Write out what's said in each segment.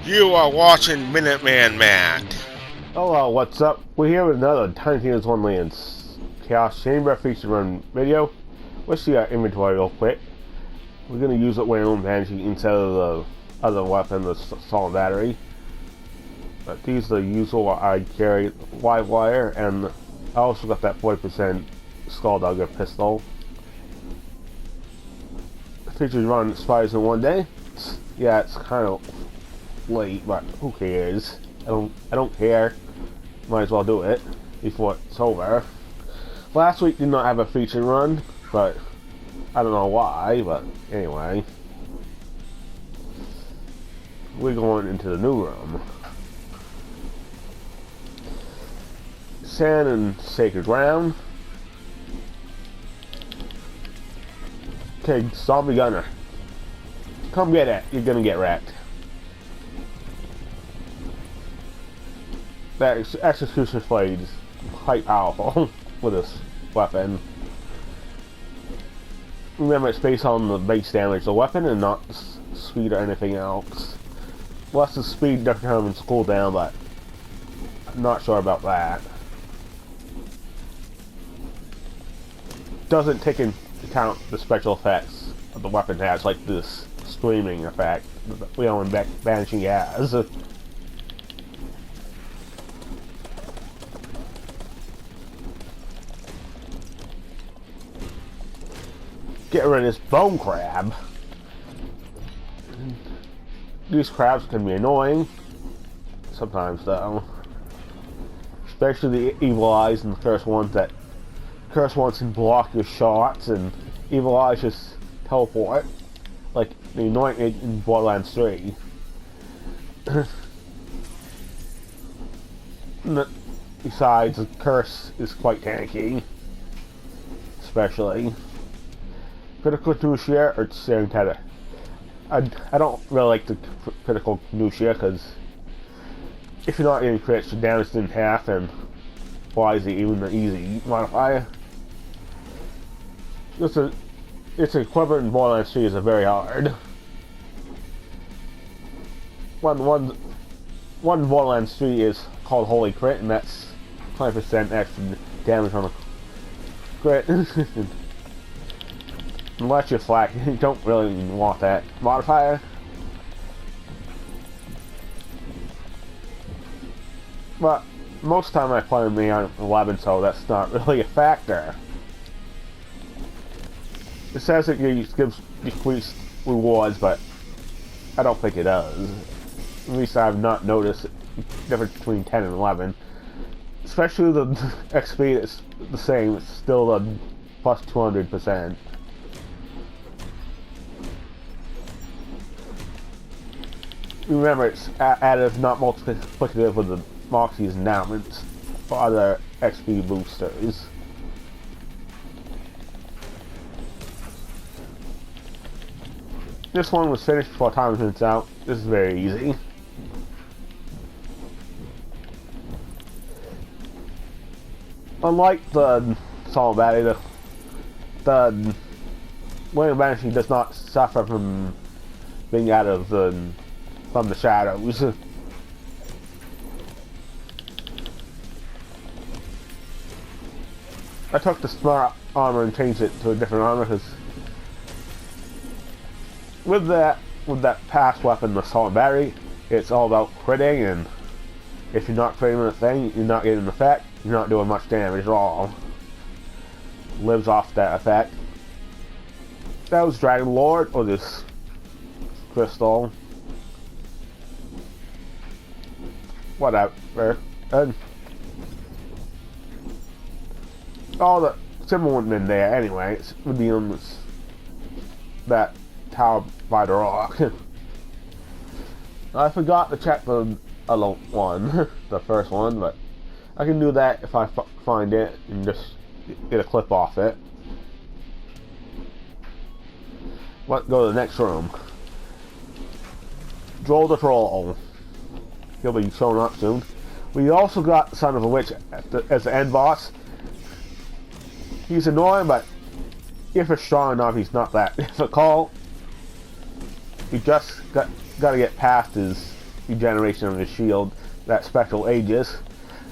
You are watching Minuteman Matt. Hello, what's up? We're here with another Tiny Tina's Wonderlands Chaos Chamber feature run video. Let's see our inventory real quick. We're going to use it when I'm managing instead of the other weapon, the solid battery. But these are the usual. I carry live wire, and I also got that 40% Skulldugger pistol. The feature run expires in one day. Yeah, it's kind of late, but who cares? I don't care. Might as well do it before it's over. Last week did not have a feature run, but I don't know why, but anyway. We're going into the new room. Sand and sacred ground. Okay, zombie gunner. Come get it. You're gonna get wrecked. That execution blade is quite powerful with this weapon. Remember, it's based on the base damage of the weapon and not speed or anything else. Plus, the speed determines cooldown, but I'm not sure about that. Doesn't take into account the special effects of the weapon has, like this screaming effect that we own banishing has. Get rid of this bone crab. These crabs can be annoying. Sometimes, though. Especially the evil eyes and the cursed ones can block your shots, and evil eyes just teleport. Like the annoying in Borderlands 3. Besides, the curse is quite tanky. Especially. Critical Nucia or Staring Tether. I don't really like the critical Nucia because if you're not getting crits, you're damaged in half, and why is it even an easy modifier? It's equivalent in Borderlands 3 is a very hard. One Borderlands 3 is called Holy Crit, and that's 20% extra damage on a crit. Unless you're flak, you don't really want that modifier. But most of the time I play me on 11, so that's not really a factor. It says it gives decreased rewards, but I don't think it does. At least I've not noticed the difference between 10 and 11. Especially the XP is the same, it's still a plus 200%. Remember, it's additive, not multiplicative with the Moxie's endowments for other XP boosters. This one was finished before time runs out. This is very easy. Unlike the Solid Battery, the William Banshee does not suffer from being out of from the shadows. I took the smart armor and changed it to a different armor because with that past weapon, the Solid Battery, it's all about critting, and if you're not critting with a thing, you're not getting an effect, you're not doing much damage at all. Lives off that effect. That was Dragon Lord, or this crystal. Whatever. And all the symbol wouldn't have been there anyway. It would be on that tower by the rock. I forgot to check the other one, the first one, but I can do that if I find it and just get a clip off it. Let's go to the next room. Droll the Troll. He'll be showing up soon. We also got Son of a Witch as the end boss. He's annoying, but if it's strong enough, he's not that difficult. You just got to get past his regeneration of the shield that Spectral Aegis.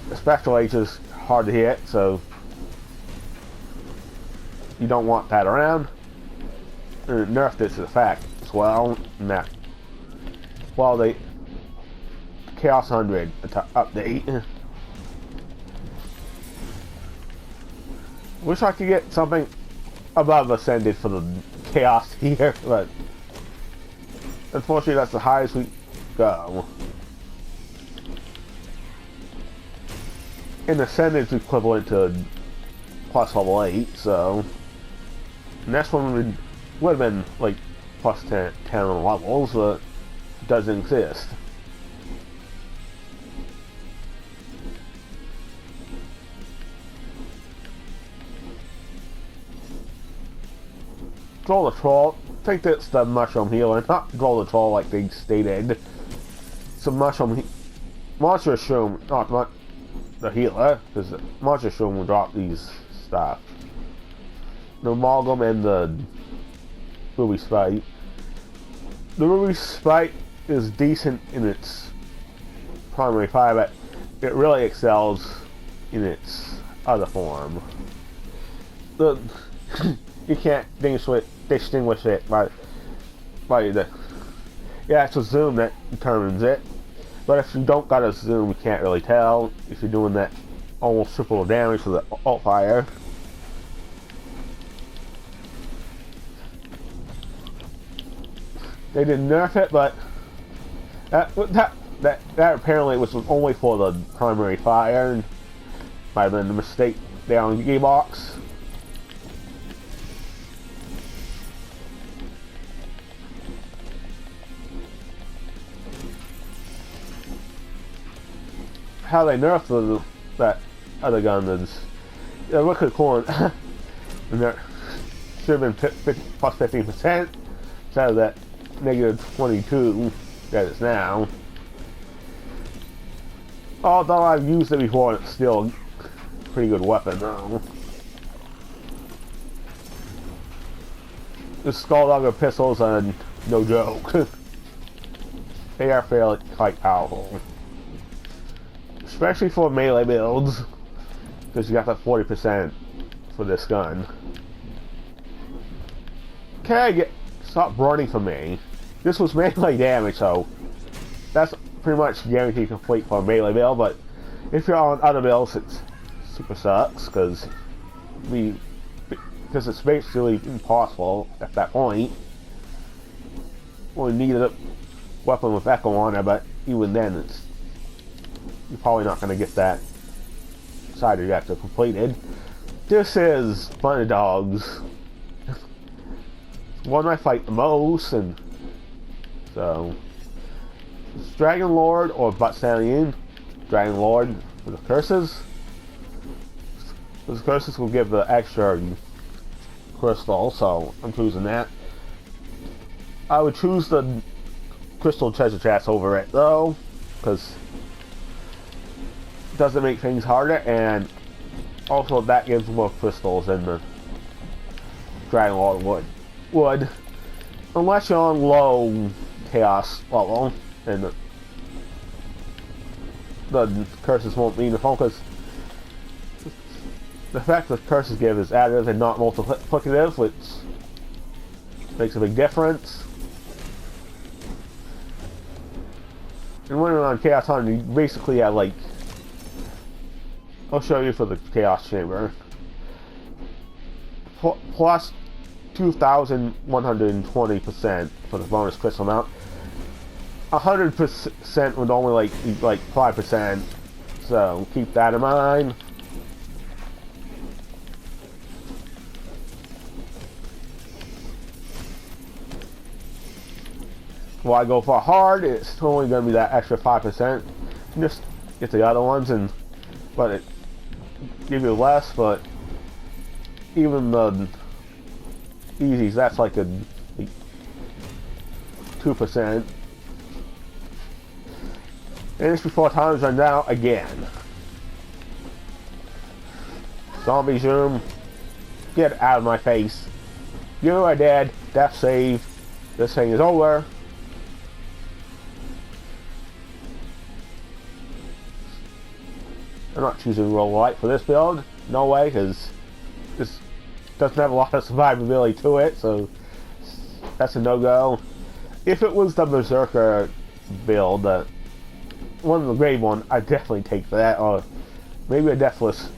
The Spectral Aegis is hard to hit, so you don't want that around. And it nerfed its effect as well. And that, well, the Chaos 100 update. Wish I could get something above Ascended for the Chaos here, but unfortunately that's the highest we go. And Ascended is equivalent to plus level 8, so the next one would have been like plus 10 levels, but it doesn't exist. Draw the Troll. I think that's the Mushroom Healer, not Draw the Troll like they stated. It's a Monster Shroom, not the healer, because the Monster Shroom will drop these stuff. The Amalgam and the Ruby Spike. The Ruby Spike is decent in its primary fire, but it really excels in its other form. You can't distinguish it by the actual zoom that determines it. But if you don't got a zoom, you can't really tell if you're doing that almost triple damage with the alt fire. They didn't nerf it, but that apparently was only for the primary fire, and might have been a mistake there on the gearbox. How they nerfed that other gun is look at corn. And there should have been plus 15% instead of that negative 22 that it's now. Although I've used it before, it's still a pretty good weapon though. The Skulldugger pistols are no joke. They are fairly quite powerful. Especially for melee builds, because you got that 40% for this gun. Okay, stop running from me. This was melee damage, so that's pretty much guaranteed complete for a melee build, but if you're on other builds, it super sucks, because it's basically impossible at that point. Well, you need a weapon with Echo on it, but even then, you're probably not going to get that side objective completed. This is Thunder Dogs. One I fight the most, and so it's Dragon Lord or Butt Stallion. Dragon Lord for the curses. Those curses will give the extra crystal, so I'm choosing that. I would choose the crystal treasure chest over it though, because doesn't make things harder, and also that gives more crystals than the Dragon Lord would. Unless you're on low chaos level, and the curses won't mean the phone, because the fact that curses give is additive and not multiplicative, which makes a big difference. And when you're on Chaos 100, you basically have like, I'll show you for the Chaos Chamber. Plus 2,120% for the bonus crystal amount. 100% would only be like 5%, so keep that in mind. While I go for hard, it's only going to be that extra 5%. Just get the other ones, but it give you less. But even the easies, that's like a 2%. And it's before time's run out again. Zombie zoom, get out of my face. You are dead. Death save. This thing is over. I'm not choosing roll light for this build. No way, because this doesn't have a lot of survivability to it, so that's a no-go. If it was the Berserker build, one of the grave one, I'd definitely take that, or maybe a Deathless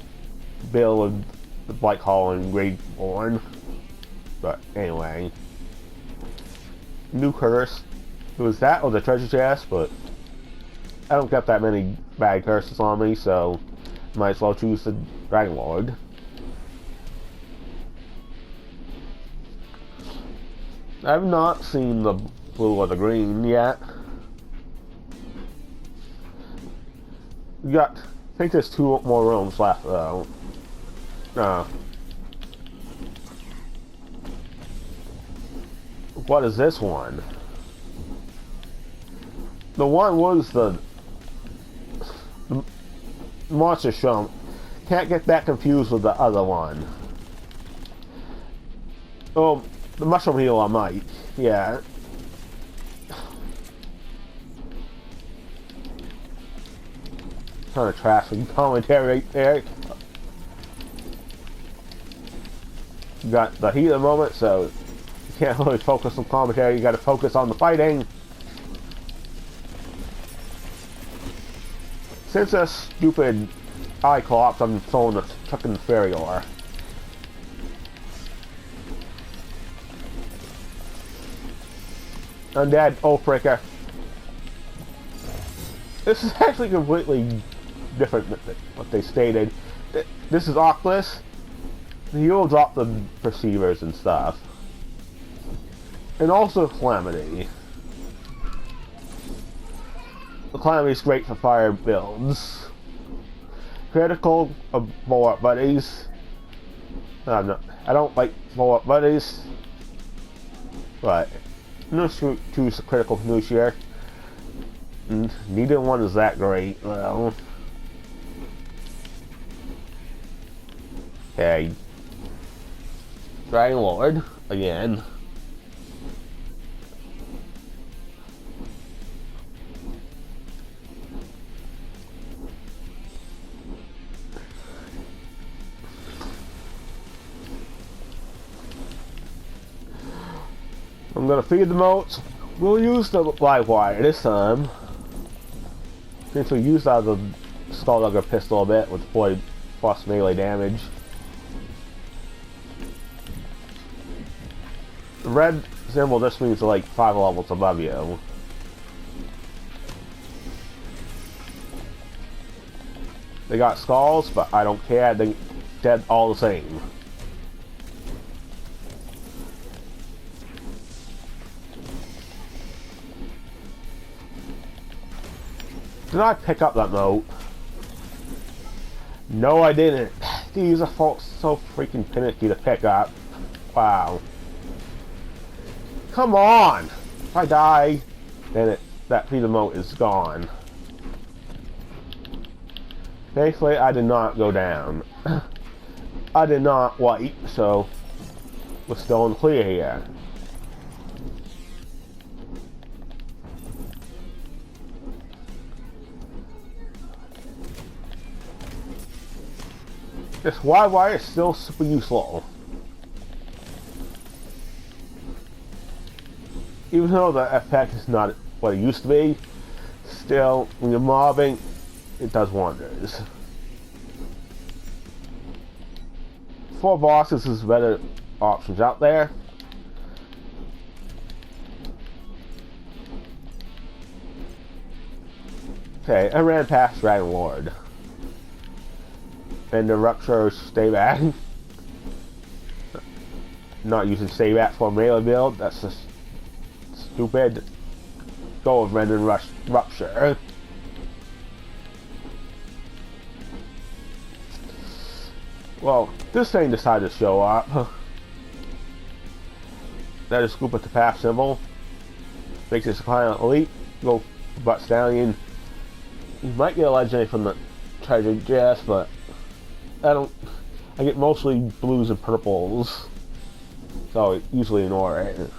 build with Black Hall and Graveborn. But anyway, new curse. It was that or the treasure chest, but I don't get that many bad curses on me, so might as well choose the Dragon Lord. I've not seen the blue or the green yet. We got, I think there's 2 more rooms left though. What is this one? The one was the monster shump. Can't get that confused with the other one. Oh, the mushroom healer might. Yeah. Kind of trash commentary right there. You got the heat of the moment, so you can't really focus on commentary. You got to focus on the fighting. Since that stupid eye collapse, I'm throwing the fucking fairy ore. Undead Oathbreaker. This is actually completely different than what they stated. This is Oculus. You'll drop the perceivers and stuff. And also Calamity. The Calamity is great for fire builds. Critical of blow-up buddies. I don't like blow-up buddies. But no choose a critical fiduciary. Neither one is that great. Well, okay. Dragon Lord again. I'm gonna feed the moats. We'll use the live wire this time. Since we used out the Skulldugger pistol a bit with 40 plus melee damage. The red symbol just means they're like 5 levels above you. They got skulls, but I don't care. They're dead all the same. Did I pick up that note? No, I didn't. These are folks so freaking finicky to pick up. Wow. Come on! If I die, then that feed moat is gone. Thankfully, I did not go down. I did not wipe, so we're still in the clear here. This wide wire is still super useful. Even though the effect is not what it used to be, still, when you're mobbing, it does wonders. 4 bosses is better options out there. Okay, I ran past Dragon Lord. And the Rupture stay back. Not using stay back for a melee build, that's just stupid. Go with Random Rupture. Well, this thing decided to show up. That is scoop at the path symbol. Makes this client elite. Go butt stallion. You might get a legendary from the treasure chest, but I get mostly blues and purples, so I usually ignore it.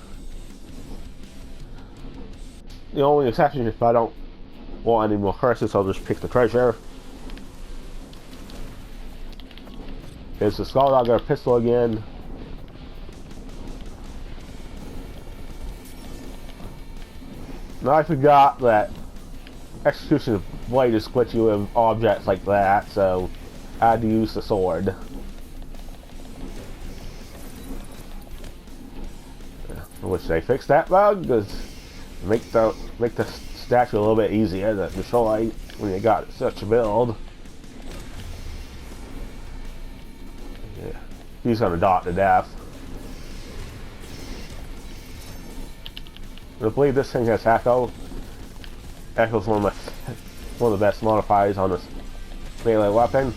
The only exception is if I don't want any more curses, I'll just pick the treasure. There's the Skulldugger pistol again. Now I forgot that Execution Blade is glitchy with objects like that, so I had to use the sword. I wish they fixed that bug, because make the statue a little bit easier to destroy when you got such a build. Yeah, he's gonna dot to death. I believe this thing has Echo. Echo's one of the best modifiers on this melee weapon,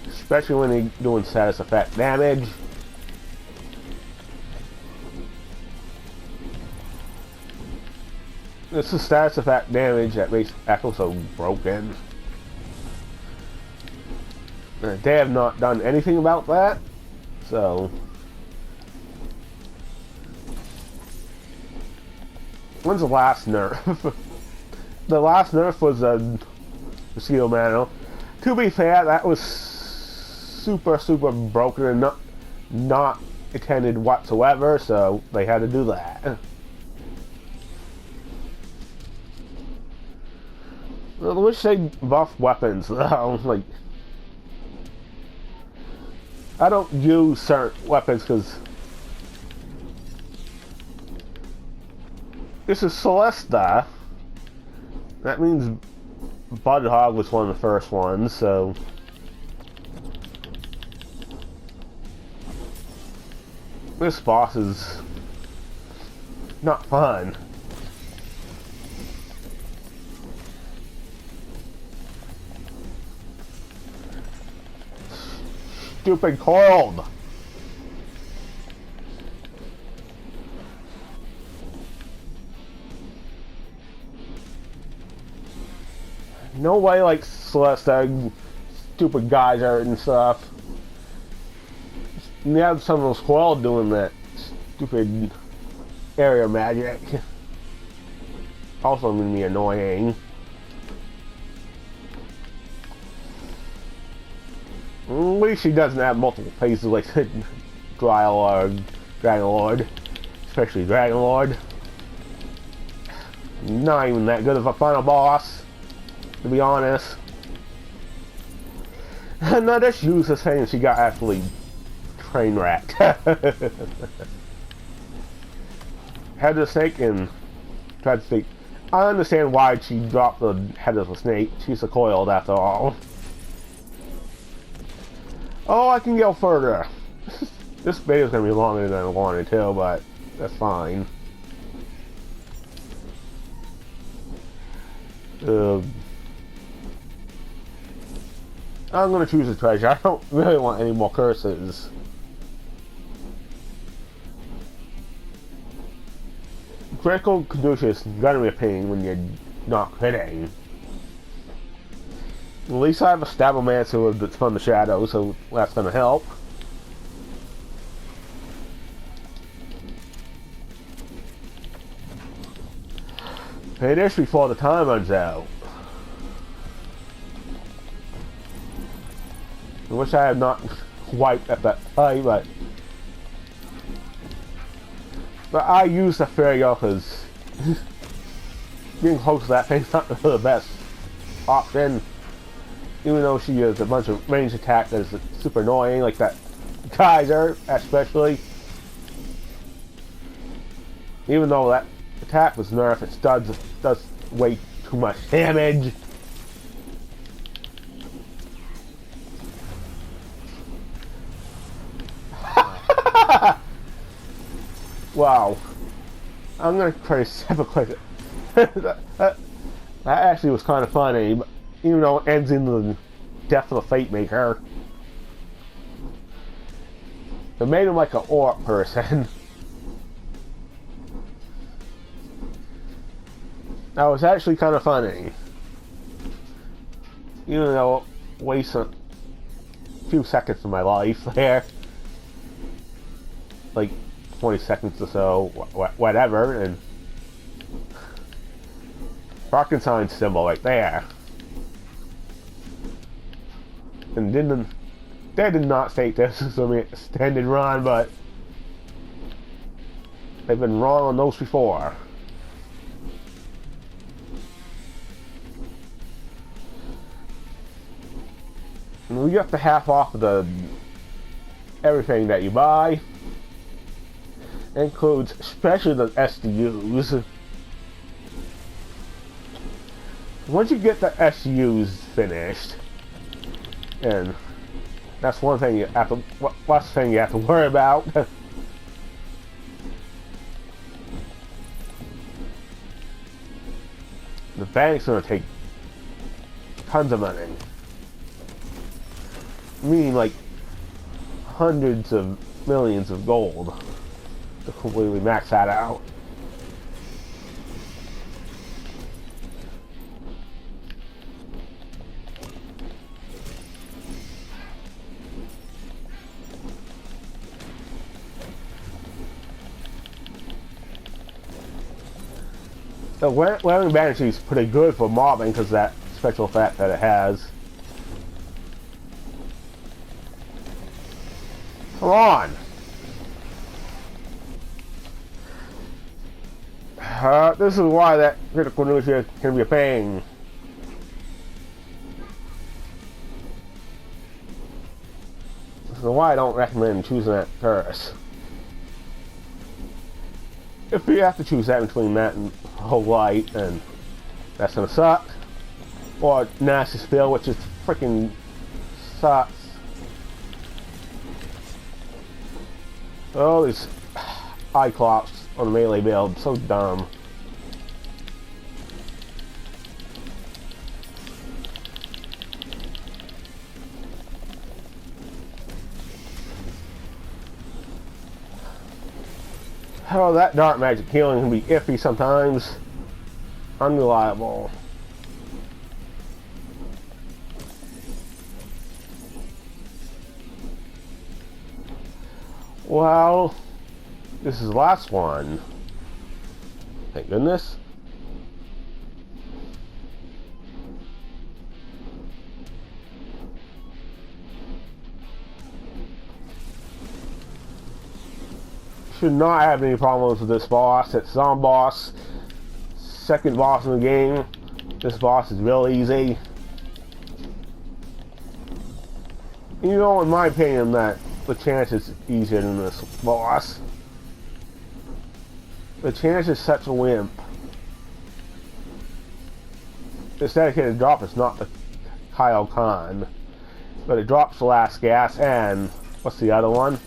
especially when you're doing status effect damage. This is status effect damage that makes Echo so broken. They have not done anything about that, so when's the last nerf? The last nerf was a Mosquito Mano. To be fair, that was super broken and not intended whatsoever, so they had to do that. I wish they buff weapons though. Like, I don't use certain weapons because this is Celesta. That means Budhog was one of the first ones, so this boss is not fun. Stupid cold. Nobody likes Celesta, stupid geyser and stuff. You have some of those squirrel doing that stupid area magic. Also gonna be annoying. At least she doesn't have multiple phases like Dragon Lord, especially Dragon Lord. Not even that good of a final boss, to be honest. And I just used this thing and she got actually train wrecked. Head of the snake and tried to speak. I understand why she dropped the head of the snake. She's a coiled after all. Oh, I can go further. This video is going to be longer than I wanted to, but that's fine. I'm going to choose a treasure. I don't really want any more curses. Critical Caduceus is going to be a pain when you're not hitting. At least I have a Stabbomancer that's from the shadow, so that's going to help. Finish before the time runs out. I wish I had not wiped at that time, but I used the Fairy Elf because being close to that thing's not the best option. Even though she has a bunch of range attack that's super annoying, like that Kaiser especially. Even though that attack was nerfed, it does way too much damage. Wow. I'm gonna try to separate it. that actually was kind of funny, but even though it ends in the death of the Fate Maker. It made him like an orc person. That was actually kind of funny. Even though it wasted a few seconds of my life there. Like 20 seconds or so, whatever, and Frankenstein's symbol right there. And didn't They did not state this as an extended run, but they've been wrong on those before. And we got the half off of the everything that you buy. It includes especially the SDUs. Once you get the SDUs finished, and that's one thing you have to, last thing you have to worry about. The bank's gonna take tons of money. Meaning like hundreds of millions of gold to completely max that out. The wearing banshee is pretty good for mobbing because of that special effect that it has. Come on! This is why that critical news here can be a pain. This is why I don't recommend choosing that curse. If you have to choose that between that and whole light, then that's gonna suck. Or nasty spill, which is freaking sucks. Oh, these Cyclops on the melee build, so dumb. Oh, that dark magic healing can be iffy sometimes. Unreliable. Well, this is the last one. Thank goodness. Should not have any problems with this boss. It's Zom boss. Second boss in the game. This boss is real easy. You know, in my opinion, that the chance is easier than this boss. The chance is such a wimp. This dedicated drop is not the Kyle Khan, but it drops the last gas and what's the other one?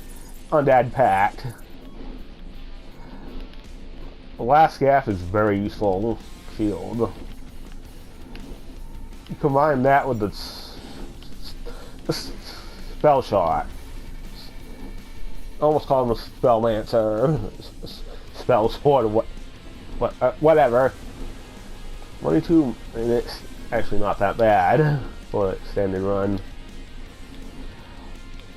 Undead Pact. The last gas is very useful shield. You combine that with the spell shot. Almost call him a spell lancer, spell sword, or whatever. 22 minutes, actually not that bad for an extended run.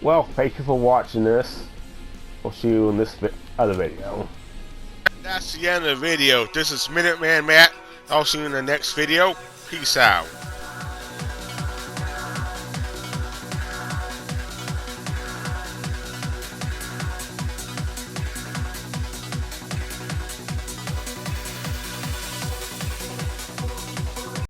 Well, thank you for watching this. We'll see you in this other video. That's the end of the video. This is Minuteman Matt. I'll see you in the next video. Peace out.